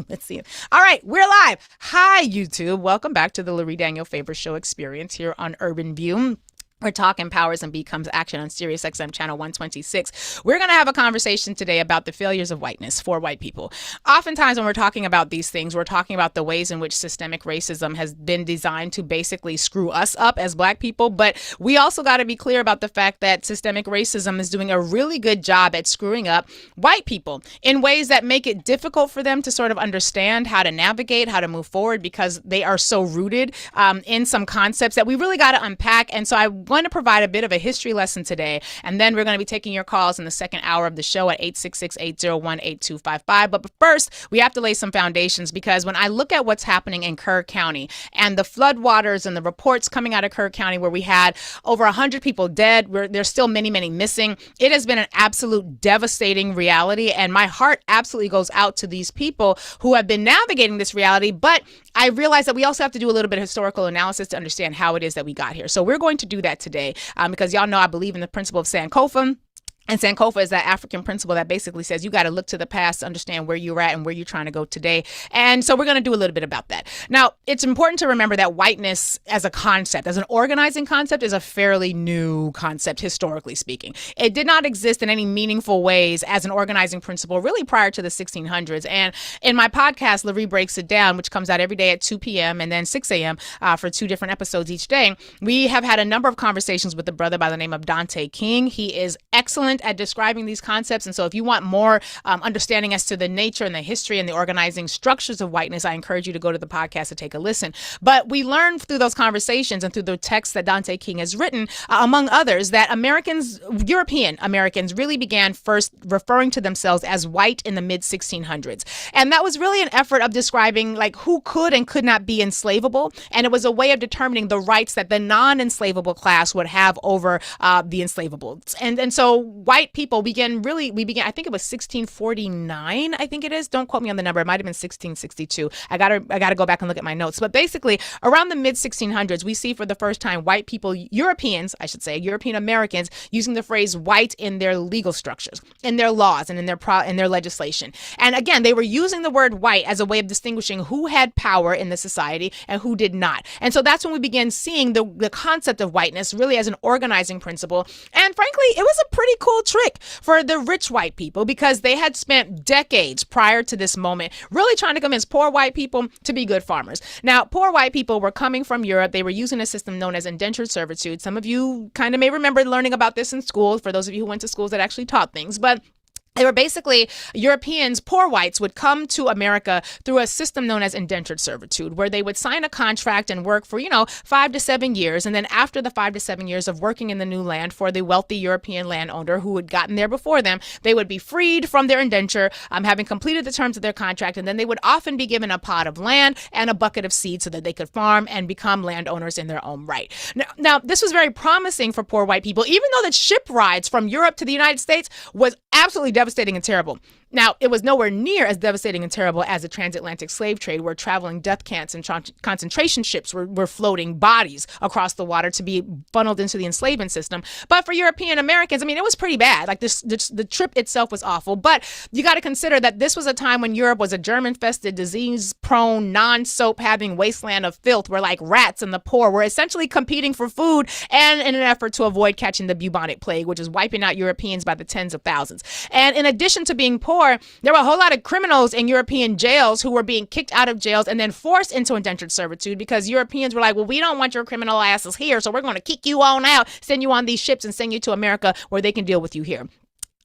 Let's see. All right, we're live. Hi, YouTube. Welcome back to the Lurie Daniel Favor Show experience here on Urban View. We're talking powers and becomes action on SiriusXM channel 126. We're going to have a conversation today about the failures of whiteness for white people. Oftentimes when we're talking about these things, we're talking about the ways in which systemic racism has been designed to basically screw us up as black people. But we also got to be clear about the fact that systemic racism is doing a really good job at screwing up white people in ways that make it difficult for them to sort of understand how to navigate, how to move forward, because they are so rooted in some concepts that we really got to unpack. And so I going to provide a bit of a history lesson today, and then we're going to be taking your calls in the second hour of the show at 866-801-8255. But first, we have to lay some foundations, because when I look at what's happening in Kerr County and the floodwaters and the reports coming out of Kerr County where we had over 100 people dead, there's still many, many missing. It has been an absolute devastating reality, and my heart absolutely goes out to these people who have been navigating this reality. But I realize that we also have to do a little bit of historical analysis to understand how it is that we got here. So we're going to do that today because y'all know I believe in the principle of Sankofa. And Sankofa is that African principle that basically says you got to look to the past to understand where you're at and where you're trying to go today. And so we're going to do a little bit about that. Now, it's important to remember that whiteness as a concept, as an organizing concept, is a fairly new concept, historically speaking. It did not exist in any meaningful ways as an organizing principle really prior to the 1600s. And in my podcast, Lurie Breaks It Down, which comes out every day at 2 p.m. and then 6 a.m. For 2 different episodes each day, we have had a number of conversations with a brother by the name of Dante King. He is excellent at describing these concepts. And so if you want more understanding as to the nature and the history and the organizing structures of whiteness, I encourage you to go to the podcast to take a listen. But we learned through those conversations and through the texts that Dante King has written, among others, that European Americans really began first referring to themselves as white in the mid 1600s. And that was really an effort of describing like who could and could not be enslavable. And it was a way of determining the rights that the non-enslavable class would have over the enslavable. And so white people began, I think it was 1649, I think it is. Don't quote me on the number. It might have been 1662. I gotta go back and look at my notes. But basically, around the mid 1600s, we see for the first time white people, European Americans, using the phrase white in their legal structures, in their laws, and in their legislation. And again, they were using the word white as a way of distinguishing who had power in the society and who did not. And so that's when we began seeing the concept of whiteness really as an organizing principle. And frankly, it was a pretty cool trick for the rich white people, because they had spent decades prior to this moment really trying to convince poor white people to be good farmers. Now, poor white people were coming from Europe. They were using a system known as indentured servitude. Some of you kind of may remember learning about this in school, for those of you who went to schools that actually taught things. But they were basically Europeans, poor whites, would come to America through a system known as indentured servitude, where they would sign a contract and work for, 5 to 7 years. And then after the 5 to 7 years of working in the new land for the wealthy European landowner who had gotten there before them, they would be freed from their indenture, having completed the terms of their contract. And then they would often be given a plot of land and a bucket of seed so that they could farm and become landowners in their own right. Now, this was very promising for poor white people, even though the ship rides from Europe to the United States was absolutely devastating and terrible. Now, it was nowhere near as devastating and terrible as the transatlantic slave trade, where traveling death camps and concentration ships were floating bodies across the water to be funneled into the enslavement system. But for European Americans, it was pretty bad. Like the trip itself was awful. But you got to consider that this was a time when Europe was a germ-infested, disease-prone, non-soap having wasteland of filth, where like rats and the poor were essentially competing for food, and in an effort to avoid catching the bubonic plague, which is wiping out Europeans by the tens of thousands. And in addition to being poor, there were a whole lot of criminals in European jails who were being kicked out of jails and then forced into indentured servitude, because Europeans were like, well, we don't want your criminal asses here, so we're going to kick you on out, send you on these ships, and send you to America where they can deal with you here.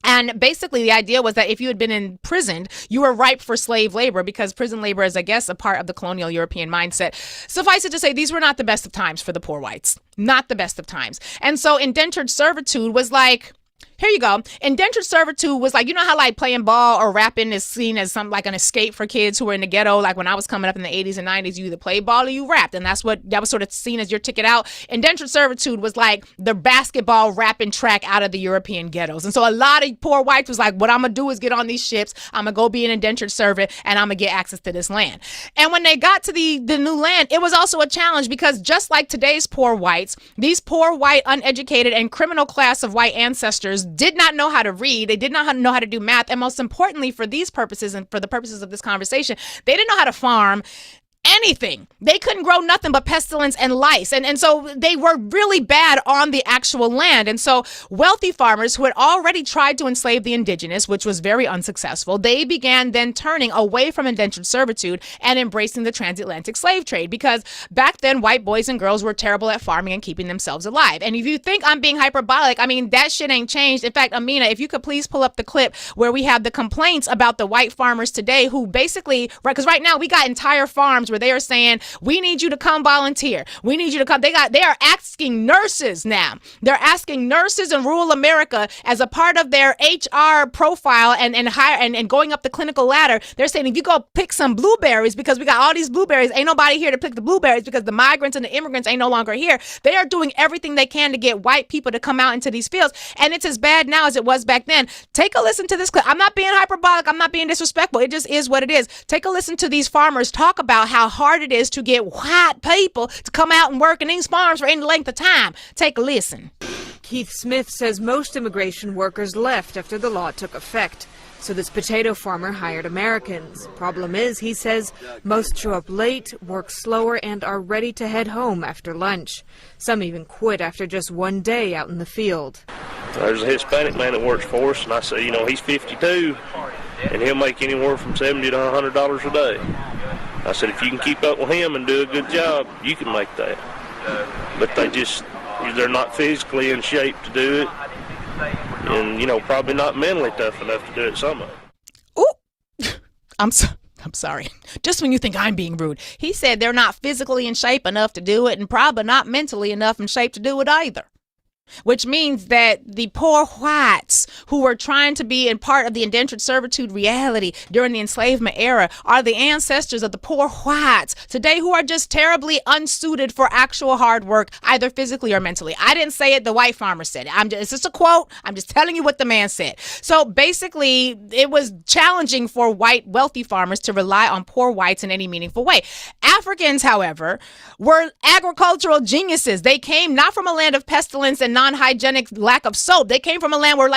And basically, the idea was that if you had been imprisoned, you were ripe for slave labor, because prison labor is, I guess, a part of the colonial European mindset. Suffice it to say, these were not the best of times for the poor whites. Not the best of times. And so indentured servitude was like, here you go. Indentured servitude was like, how like playing ball or rapping is seen as something like an escape for kids who were in the ghetto. Like when I was coming up in the 80s and 90s, you either played ball or you rapped. And that was sort of seen as your ticket out. Indentured servitude was like the basketball rapping track out of the European ghettos. And so a lot of poor whites was like, what I'm going to do is get on these ships. I'm going to go be an indentured servant, and I'm going to get access to this land. And when they got to the new land, it was also a challenge, because just like today's poor whites, these poor white, uneducated, and criminal class of white ancestors, farmers did not know how to read. They did not know how to do math. And most importantly, for these purposes and for the purposes of this conversation, they didn't know how to farm anything. They couldn't grow nothing but pestilence and lice. And so they were really bad on the actual land. And so wealthy farmers who had already tried to enslave the indigenous, which was very unsuccessful, they began then turning away from indentured servitude and embracing the transatlantic slave trade, because back then white boys and girls were terrible at farming and keeping themselves alive. And if you think I'm being hyperbolic, I mean, that shit ain't changed. In fact, Amina, if you could please pull up the clip where we have the complaints about the white farmers today who basically, right, because right now we got entire farms where they are saying, we need you to come volunteer. We need you to come. They are asking nurses now. They're asking nurses in rural America as a part of their HR profile and going up the clinical ladder. They're saying, if you go pick some blueberries, because we got all these blueberries, ain't nobody here to pick the blueberries because the migrants and the immigrants ain't no longer here. They are doing everything they can to get white people to come out into these fields. And it's as bad now as it was back then. Take a listen to this clip. I'm not being hyperbolic. I'm not being disrespectful. It just is what it is. Take a listen to these farmers talk about how hard it is to get white people to come out and work in these farms for any length of time. Take a listen. Keith Smith says most immigration workers left after the law took effect. So this potato farmer hired Americans. Problem is, he says, most show up late, work slower, and are ready to head home after lunch. Some even quit after just one day out in the field. There's a Hispanic man that works for us, and I say, he's 52, and he'll make anywhere from $70 to $100 a day. I said, if you can keep up with him and do a good job, you can make that. But they're not physically in shape to do it, and, probably not mentally tough enough to do it some of it. Ooh, I'm sorry. Just when you think I'm being rude, he said they're not physically in shape enough to do it and probably not mentally enough in shape to do it either. Which means that the poor whites who were trying to be in part of the indentured servitude reality during the enslavement era are the ancestors of the poor whites today who are just terribly unsuited for actual hard work, either physically or mentally. I didn't say it. The white farmer said it. It's just a quote. I'm just telling you what the man said. So basically, it was challenging for white wealthy farmers to rely on poor whites in any meaningful way. Africans, however, were agricultural geniuses. They came not from a land of pestilence and non-hygienic lack of soap. They came from a land where,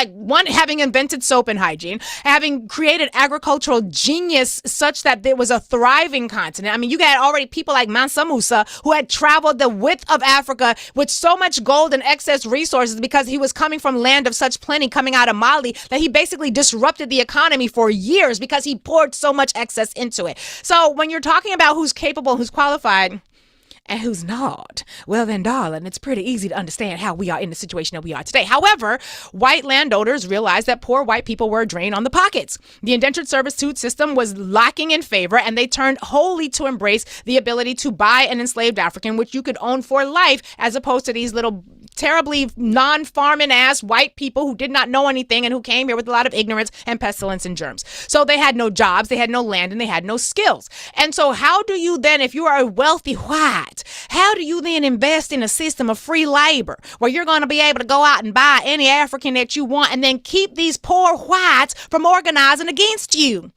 having invented soap and hygiene, having created agricultural genius such that there was a thriving continent. I mean, you had already people like Mansa Musa who had traveled the width of Africa with so much gold and excess resources because he was coming from land of such plenty coming out of Mali that he basically disrupted the economy for years because he poured so much excess into it. So when you're talking about who's capable, who's qualified, and who's not, well then, darling, it's pretty easy to understand how we are in the situation that we are today. However, white landowners realized that poor white people were a drain on the pockets. The indentured servitude system was lacking in favor, and they turned wholly to embrace the ability to buy an enslaved African, which you could own for life, as opposed to these little terribly non-farming ass white people who did not know anything and who came here with a lot of ignorance and pestilence and germs. So they had no jobs, they had no land, and they had no skills. And so how do you then, if you are a wealthy white, how do you then invest in a system of free labor where you're going to be able to go out and buy any African that you want and then keep these poor whites from organizing against you?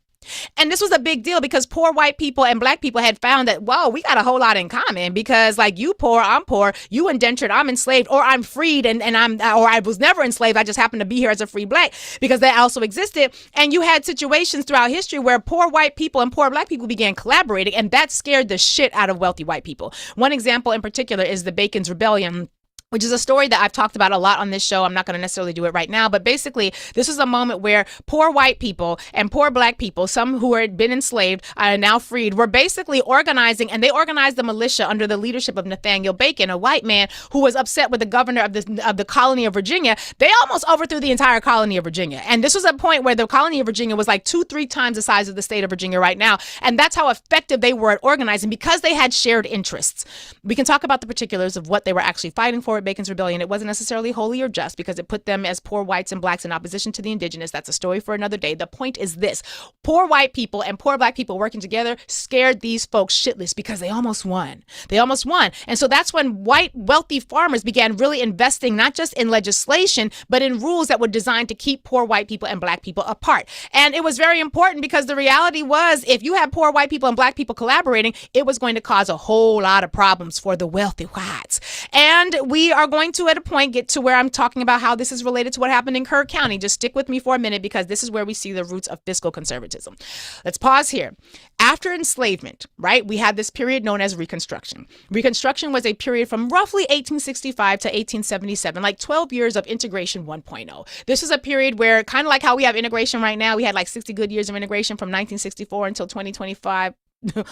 And this was a big deal because poor white people and black people had found that, whoa, we got a whole lot in common because you poor, I'm poor, you indentured, I'm enslaved, or I'm freed or I was never enslaved. I just happened to be here as a free black because that also existed. And you had situations throughout history where poor white people and poor black people began collaborating, and that scared the shit out of wealthy white people. One example in particular is the Bacon's Rebellion, which is a story that I've talked about a lot on this show. I'm not going to necessarily do it right now, but basically this was a moment where poor white people and poor black people, some who had been enslaved and now freed, were basically organizing, and they organized the militia under the leadership of Nathaniel Bacon, a white man who was upset with the governor of the colony of Virginia. They almost overthrew the entire colony of Virginia. And this was a point where the colony of Virginia was 2-3 times the size of the state of Virginia right now. And that's how effective they were at organizing because they had shared interests. We can talk about the particulars of what they were actually fighting for. Bacon's Rebellion. It wasn't necessarily holy or just because it put them as poor whites and blacks in opposition to the indigenous. That's a story for another day. The point is this: poor white people and poor black people working together scared these folks shitless because they almost won. And so that's when white wealthy farmers began really investing not just in legislation, but in rules that were designed to keep poor white people and black people apart. And it was very important because the reality was if you had poor white people and black people collaborating, it was going to cause a whole lot of problems for the wealthy whites. And we we are going to, at a point, get to where I'm talking about how this is related to what happened in Kerr County. Just stick with me for a minute, because this is where we see the roots of fiscal conservatism. Let's pause here. After enslavement, right, we had this period known as Reconstruction. Reconstruction was a period from roughly 1865 to 1877, like 12 years of integration 1.0. This is a period where, kind of like how we have integration right now, we had like 60 good years of integration from 1964 until 2025.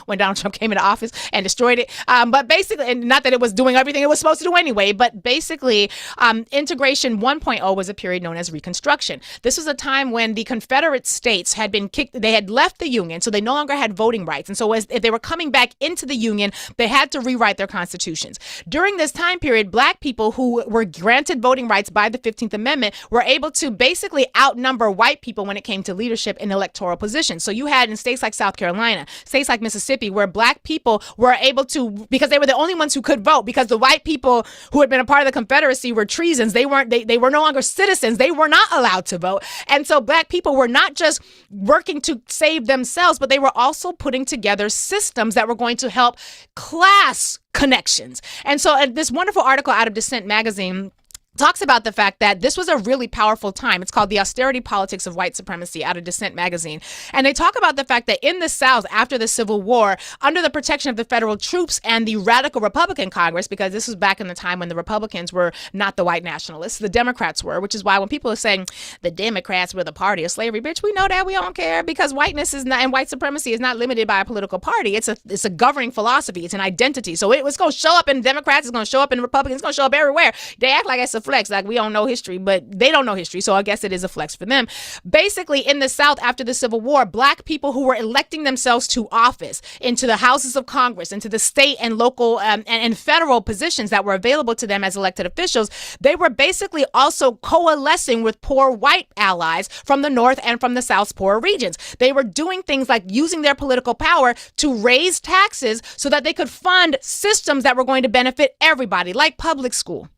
When Donald Trump came into office and destroyed it. But basically, and not that it was doing everything it was supposed to do anyway, but basically, integration 1.0 was a period known as Reconstruction. This was a time when the Confederate states had been kicked, they had left the Union, so they no longer had voting rights. And so if they were coming back into the Union, they had to rewrite their constitutions. During this time period, Black people who were granted voting rights by the 15th Amendment were able to basically outnumber white people when it came to leadership in electoral positions. So you had in states like South Carolina, states like Mississippi, where Black people were able to, because they were the only ones who could vote, because the white people who had been a part of the Confederacy were treasons. They were no longer citizens. They were not allowed to vote. And so Black people were not just working to save themselves, but they were also putting together systems that were going to help class connections. And so this wonderful article out of Dissent magazine talks about the fact that this was a really powerful time. It's called The Austerity Politics of White Supremacy, out of Dissent magazine. And they talk about the fact that in the South, after the Civil War, under the protection of the federal troops and the radical Republican Congress, because this was back in the time when the Republicans were not the white nationalists, the Democrats were, which is why when people are saying the Democrats were the party of slavery, bitch, we know that, we don't care, because whiteness is not, and white supremacy is not limited by a political party. It's a governing philosophy. It's an identity. So it's going to show up in Democrats. It's going to show up in Republicans. It's going to show up everywhere. They act like it's a flex, like we don't know history, but they don't know history, so I guess it is a flex for them. Basically, in the South, after the Civil War, Black people who were electing themselves to office, into the houses of Congress, into the state and local and federal positions that were available to them as elected officials, they were basically also coalescing with poor white allies from the North and from the South's poor regions. They were doing things like using their political power to raise taxes so that they could fund systems that were going to benefit everybody, like public school.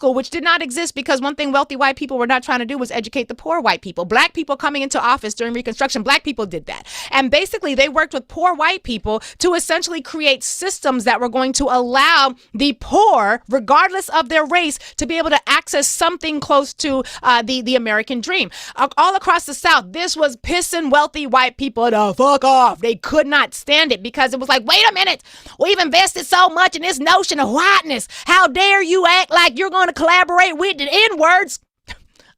Which did not exist, because one thing wealthy white people were not trying to do was educate the poor white people. Black people coming into office during Reconstruction, Black people did that. And basically, they worked with poor white people to essentially create systems that were going to allow the poor, regardless of their race, to be able to access something close to the American dream. All across the South, this was pissing wealthy white people the fuck off. They could not stand it, because it was like, wait a minute, we've invested so much in this notion of whiteness. How dare you act like you're going to collaborate with the N-words?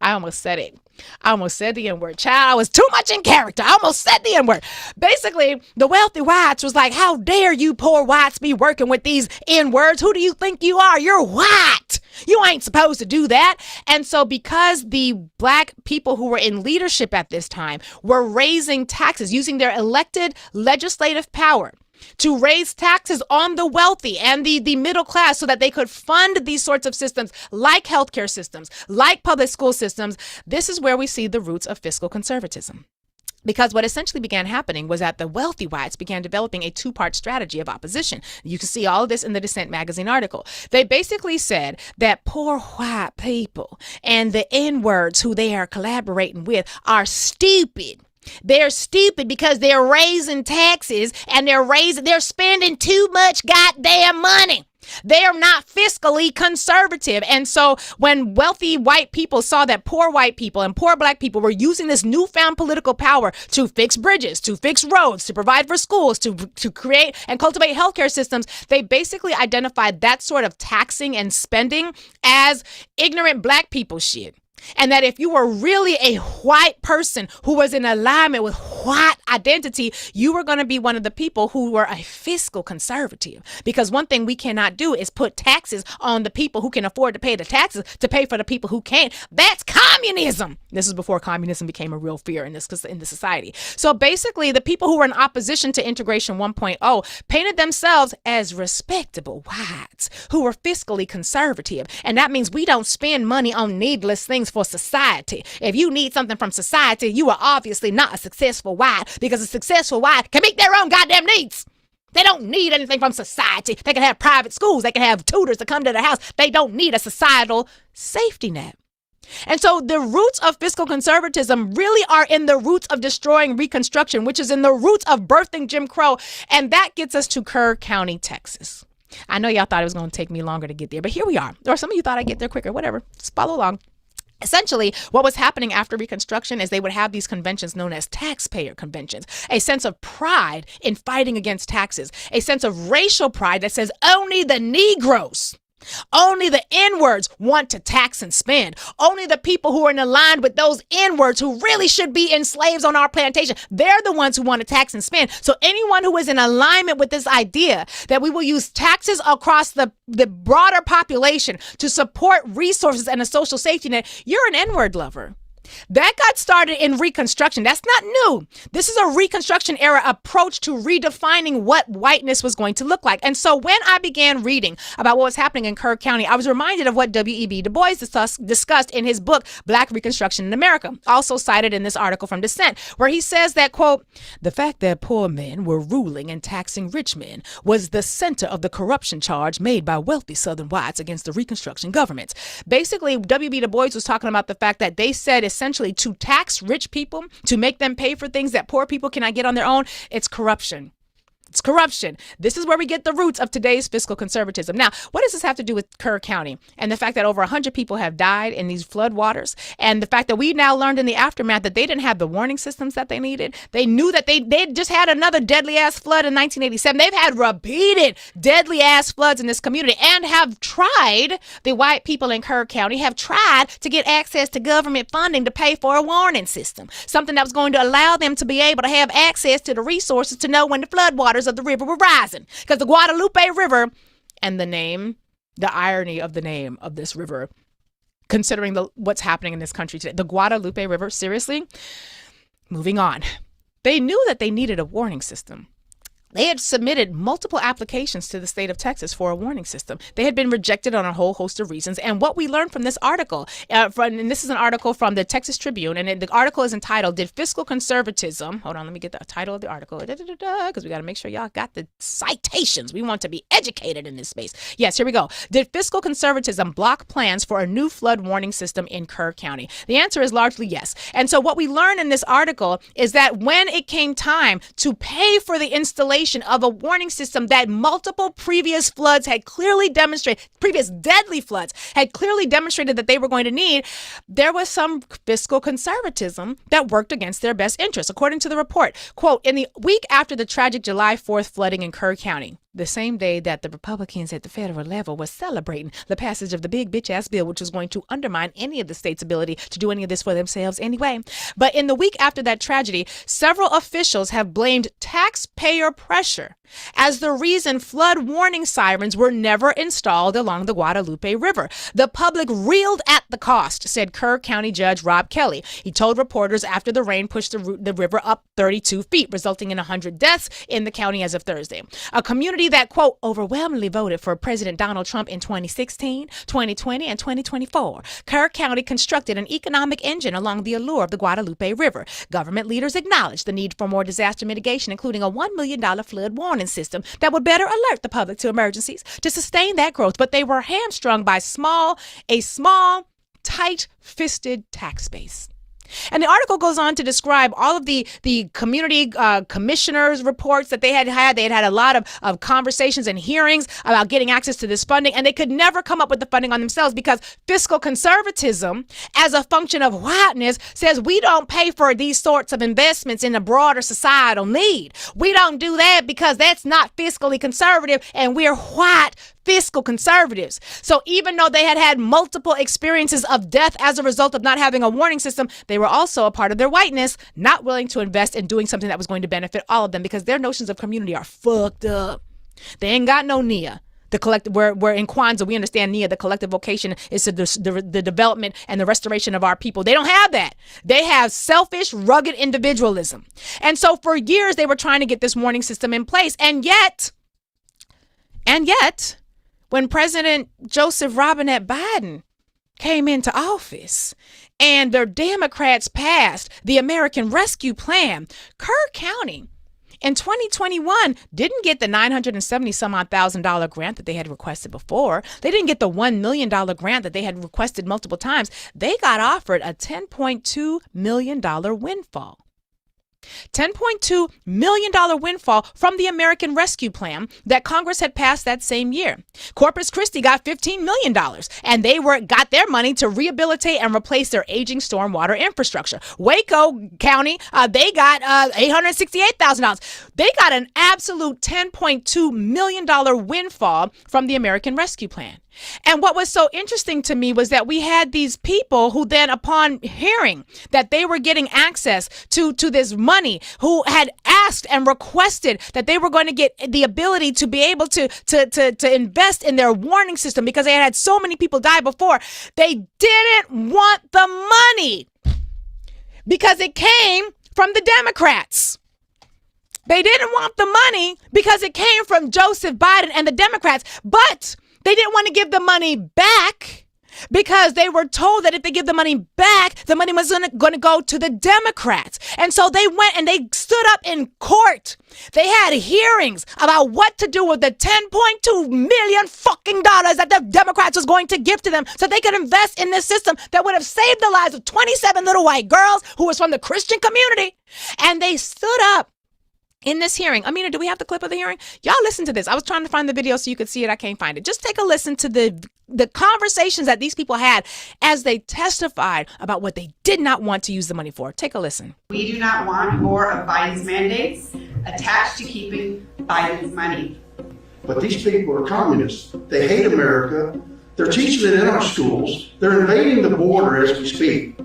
I almost said it. I almost said the N-word. Child, I was too much in character. I almost said the N-word. Basically, the wealthy whites was like, how dare you poor whites be working with these N-words? Who do you think you are? You're white. You ain't supposed to do that. And so because the Black people who were in leadership at this time were raising taxes, using their elected legislative power to raise taxes on the wealthy and the middle class so that they could fund these sorts of systems like healthcare systems, like public school systems, this is where we see the roots of fiscal conservatism. Because what essentially began happening was that the wealthy whites began developing a two-part strategy of opposition. You can see all of this in the Dissent magazine article. They basically said that poor white people and the N-words who they are collaborating with are stupid. They're stupid because they're raising taxes and they're spending too much goddamn money. They're not fiscally conservative. And so when wealthy white people saw that poor white people and poor Black people were using this newfound political power to fix bridges, to fix roads, to provide for schools, to create and cultivate healthcare systems, they basically identified that sort of taxing and spending as ignorant Black people shit. And that if you were really a white person who was in alignment with white identity, you were going to be one of the people who were a fiscal conservative. Because one thing we cannot do is put taxes on the people who can afford to pay the taxes to pay for the people who can't. That's communism. This is before communism became a real fear in the society. So basically, the people who were in opposition to Integration 1.0 painted themselves as respectable whites who were fiscally conservative. And that means we don't spend money on needless things for society. If you need something from society, you are obviously not a successful white, because a successful white can meet their own goddamn needs. They don't need anything from society. They can have private schools. They can have tutors to come to their house. They don't need a societal safety net. And so the roots of fiscal conservatism really are in the roots of destroying Reconstruction, which is in the roots of birthing Jim Crow. And that gets us to Kerr County, Texas. I know y'all thought it was going to take me longer to get there, but here we are. Or some of you thought I'd get there quicker, whatever. Just follow along. Essentially, what was happening after Reconstruction is they would have these conventions known as taxpayer conventions, a sense of pride in fighting against taxes, a sense of racial pride that says only the Negroes, only the N-words want to tax and spend. Only the people who are in line with those N-words who really should be enslaved on our plantation, they're the ones who want to tax and spend. So anyone who is in alignment with this idea that we will use taxes across the broader population to support resources and a social safety net, you're an N-word lover. That got started in Reconstruction. That's not new. This is a Reconstruction era approach to redefining what whiteness was going to look like. And so when I began reading about what was happening in Kerr County, I was reminded of what W.E.B. Du Bois discussed in his book, Black Reconstruction in America, also cited in this article from Dissent, where he says that, quote, the fact that poor men were ruling and taxing rich men was the center of the corruption charge made by wealthy Southern whites against the Reconstruction governments. Basically, W.B. Du Bois was talking about the fact that they said essentially to tax rich people, to make them pay for things that poor people cannot get on their own, it's corruption. It's corruption. This is where we get the roots of today's fiscal conservatism. Now, what does this have to do with Kerr County and the fact that over 100 people have died in these flood waters, and the fact that we now learned in the aftermath that they didn't have the warning systems that they needed? They knew that they just had another deadly ass flood in 1987. They've had repeated deadly ass floods in this community and have tried, the white people in Kerr County have tried to get access to government funding to pay for a warning system, something that was going to allow them to be able to have access to the resources to know when the flood waters of the river were rising, because the Guadalupe River, and the irony of the name of this river, considering what's happening in this country today, the Guadalupe River, seriously. Moving on. They knew that they needed a warning system. They had submitted multiple applications to the state of Texas for a warning system. They had been rejected on a whole host of reasons. And what we learned from this article, and this is an article from the Texas Tribune, and the article is entitled, Did Fiscal Conservatism, hold on, let me get the title of the article, because we got to make sure y'all got the citations. We want to be educated in this space. Yes, here we go. Did fiscal conservatism block plans for a new flood warning system in Kerr County? The answer is largely yes. And so what we learned in this article is that when it came time to pay for the installation of a warning system that multiple previous floods had clearly demonstrated, previous deadly floods had clearly demonstrated that they were going to need, there was some fiscal conservatism that worked against their best interests. According to the report, quote, in the week after the tragic July 4th flooding in Kerr County, the same day that the Republicans at the federal level were celebrating the passage of the big bitch ass bill, which was going to undermine any of the state's ability to do any of this for themselves anyway. But in the week after that tragedy, several officials have blamed taxpayer pressure as the reason flood warning sirens were never installed along the Guadalupe River. The public reeled at the cost, said Kerr County Judge Rob Kelly. He told reporters after the rain pushed the river up 32 feet, resulting in 100 deaths in the county as of Thursday. A community that, quote, overwhelmingly voted for President Donald Trump in 2016, 2020, and 2024. Kerr County constructed an economic engine along the allure of the Guadalupe River. Government leaders acknowledged the need for more disaster mitigation, including a $1 million flood warning system that would better alert the public to emergencies to sustain that growth. But they were hamstrung by a small, tight-fisted tax base. And the article goes on to describe all of the community commissioners' reports that they had had. They had had a lot of conversations and hearings about getting access to this funding, and they could never come up with the funding on themselves because fiscal conservatism, as a function of whiteness, says we don't pay for these sorts of investments in a broader societal need. We don't do that because that's not fiscally conservative, and we're white fiscal conservatives. So even though they had had multiple experiences of death as a result of not having a warning system, they were also a part of their whiteness, not willing to invest in doing something that was going to benefit all of them because their notions of community are fucked up. They ain't got no NIA. The collective, where in Kwanzaa, we understand NIA, the collective vocation is to the development and the restoration of our people. They don't have that. They have selfish, rugged individualism. And so for years, they were trying to get this warning system in place. And yet, when President Joseph Robinette Biden came into office and the Democrats passed the American Rescue Plan, Kerr County in 2021 didn't get the $970,000 grant that they had requested before. They didn't get the $1 million grant that they had requested multiple times. They got offered a $10.2 million windfall. $10.2 million windfall from the American Rescue Plan that Congress had passed that same year. Corpus Christi got $15 million, and they got their money to rehabilitate and replace their aging stormwater infrastructure. Waco County, they got $868,000. They got an absolute $10.2 million windfall from the American Rescue Plan. And what was so interesting to me was that we had these people who then, upon hearing that they were getting access to this money, who had asked and requested that they were going to get the ability to be able to invest in their warning system because they had so many people die before. They didn't want the money because it came from the Democrats. They didn't want the money because it came from Joseph Biden and the Democrats, but they didn't want to give the money back because they were told that if they give the money back, the money was going to go to the Democrats. And so they went and they stood up in court. They had hearings about what to do with the $10.2 million fucking dollars that the Democrats was going to give to them so they could invest in this system that would have saved the lives of 27 little white girls who was from the Christian community. And they stood up in this hearing. Amina, do we have the clip of the hearing? Y'all listen to this. I was trying to find the video so you could see it. I can't find it. Just take a listen to the conversations that these people had as they testified about what they did not want to use the money for. Take a listen. We do not want more of Biden's mandates attached to keeping Biden's money. But these people are communists. They hate America. They're teaching it in our schools. They're invading the border as we speak.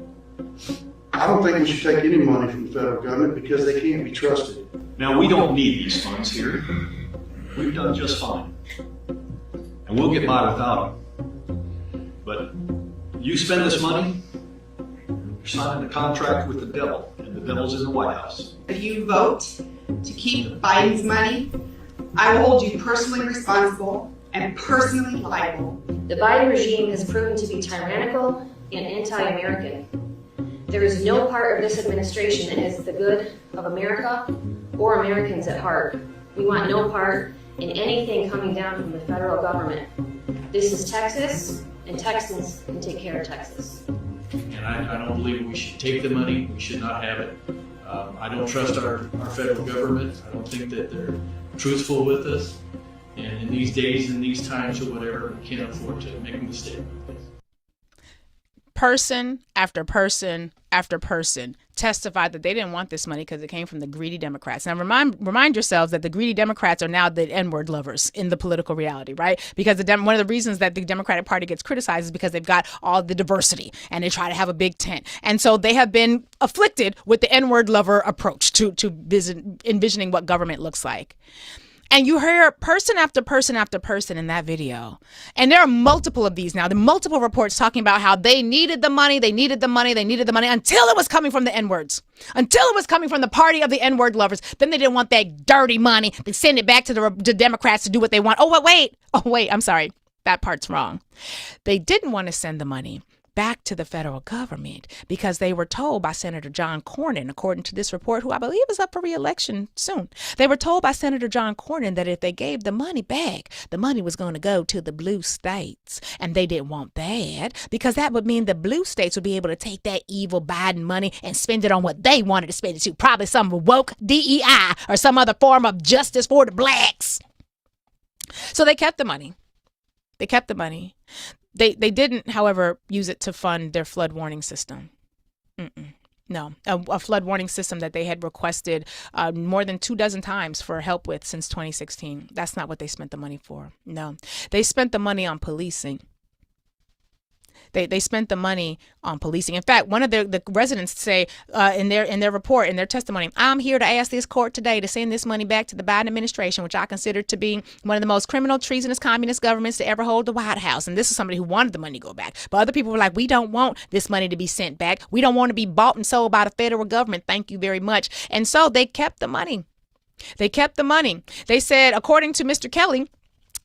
I don't think we should take any money from the federal government because they can't be trusted. Now, we don't need these funds here. We've done just fine. And we'll get by without them. But you spend this money, you're signing a contract with the devil, and the devil's in the White House. If you vote to keep Biden's money, I will hold you personally responsible and personally liable. The Biden regime has proven to be tyrannical and anti-American. There is no part of this administration that has the good of America or Americans at heart. We want no part in anything coming down from the federal government. This is Texas, and Texans can take care of Texas. And I don't believe we should take the money. We should not have it. I don't trust our federal government. I don't think that they're truthful with us. And in these days and these times or whatever, we can't afford to make a mistake like this. Person after person after person testified that they didn't want this money because it came from the greedy Democrats. Now, remind yourselves that the greedy Democrats are now the N-word lovers in the political reality, right? Because one of the reasons that the Democratic Party gets criticized is because they've got all the diversity and they try to have a big tent. And so they have been afflicted with the N-word lover approach to envisioning what government looks like. And you hear person after person after person in that video. And there are multiple of these now. There are multiple reports talking about how they needed the money, they needed the money, they needed the money until it was coming from the N-words. Until it was coming from the party of the N-word lovers. Then they didn't want that dirty money. They send it back to the Democrats to do what they want. Oh, wait, I'm sorry. That part's wrong. They didn't want to send the money back to the federal government because they were told by Senator John Cornyn, according to this report, who I believe is up for re-election soon. They were told by Senator John Cornyn that if they gave the money back, the money was going to go to the blue states. And they didn't want that because that would mean the blue states would be able to take that evil Biden money and spend it on what they wanted to spend it to, probably some woke DEI or some other form of justice for the blacks. So they kept the money. They kept the money. They didn't, however, use it to fund their flood warning system. No, a flood warning system that they had requested more than 24 times for help with since 2016. That's not what they spent the money for. No, they spent the money on policing. They spent the money on policing. In fact, one of the residents say in their report, in their testimony, I'm here to ask this court today to send this money back to the Biden administration, which I consider to be one of the most criminal, treasonous communist governments to ever hold the White House. And this is somebody who wanted the money to go back. But other people were like, we don't want this money to be sent back. We don't want to be bought and sold by the federal government. Thank you very much. And so they kept the money. They kept the money. They said, according to Mr. Kelly,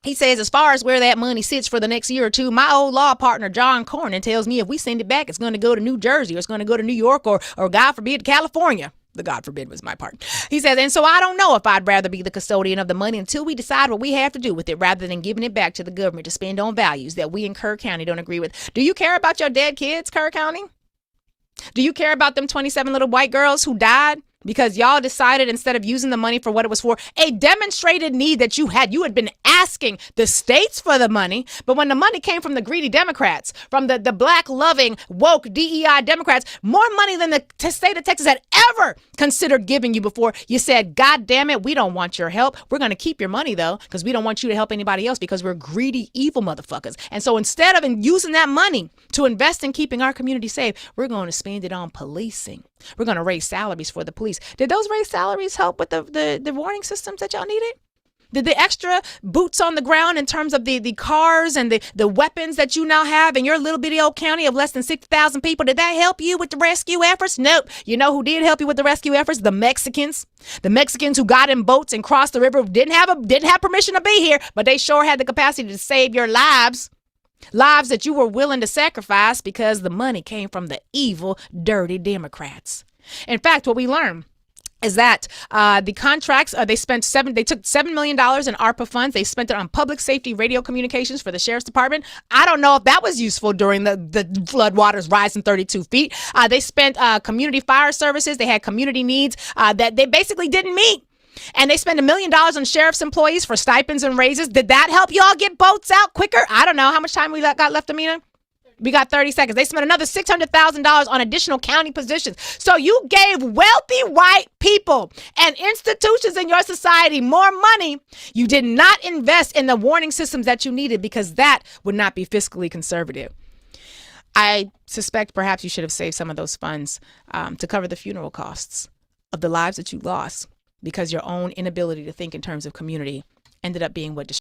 he says, as far as where that money sits for the next year or two, my old law partner, John Cornyn, tells me if we send it back, it's going to go to New Jersey or it's going to go to New York or God forbid, California. The God forbid was my part. He says, and so I don't know if I'd rather be the custodian of the money until we decide what we have to do with it rather than giving it back to the government to spend on values that we in Kerr County don't agree with. Do you care about your dead kids, Kerr County? Do you care about them 27 little white girls who died because y'all decided, instead of using the money for what it was for, a demonstrated need that you had been asking the states for the money. But when the money came from the greedy Democrats, from the black loving woke DEI Democrats, more money than the state of Texas had ever considered giving you before, you said, God damn it, we don't want your help. We're going to keep your money though, because we don't want you to help anybody else, because we're greedy, evil motherfuckers. And so instead of using that money to invest in keeping our community safe, we're going to spend it on policing. We're going to raise salaries for the police. Did those raised salaries help with the warning systems that y'all needed? Did the extra boots on the ground in terms of the cars and the weapons that you now have in your little bitty old county of less than 60,000 people, did that help you with the rescue efforts? Nope. You know who did help you with the rescue efforts? The Mexicans. The Mexicans who got in boats and crossed the river didn't have permission to be here, but they sure had the capacity to save your lives. Lives that you were willing to sacrifice because the money came from the evil, dirty Democrats. In fact, what we learned is that the contracts, they took $7 million in ARPA funds. They spent it on public safety radio communications for the sheriff's department. I don't know if that was useful during the flood waters rising 32 feet. They spent community fire services. They had community needs that they basically didn't meet. And they spent $1 million on sheriff's employees for stipends and raises. Did that help y'all get boats out quicker? I don't know. How much time we got left, Amina? We got 30 seconds. They spent another $600,000 on additional county positions. So you gave wealthy white people and institutions in your society more money. You did not invest in the warning systems that you needed, because that would not be fiscally conservative. I suspect perhaps you should have saved some of those funds to cover the funeral costs of the lives that you lost, because your own inability to think in terms of community ended up being what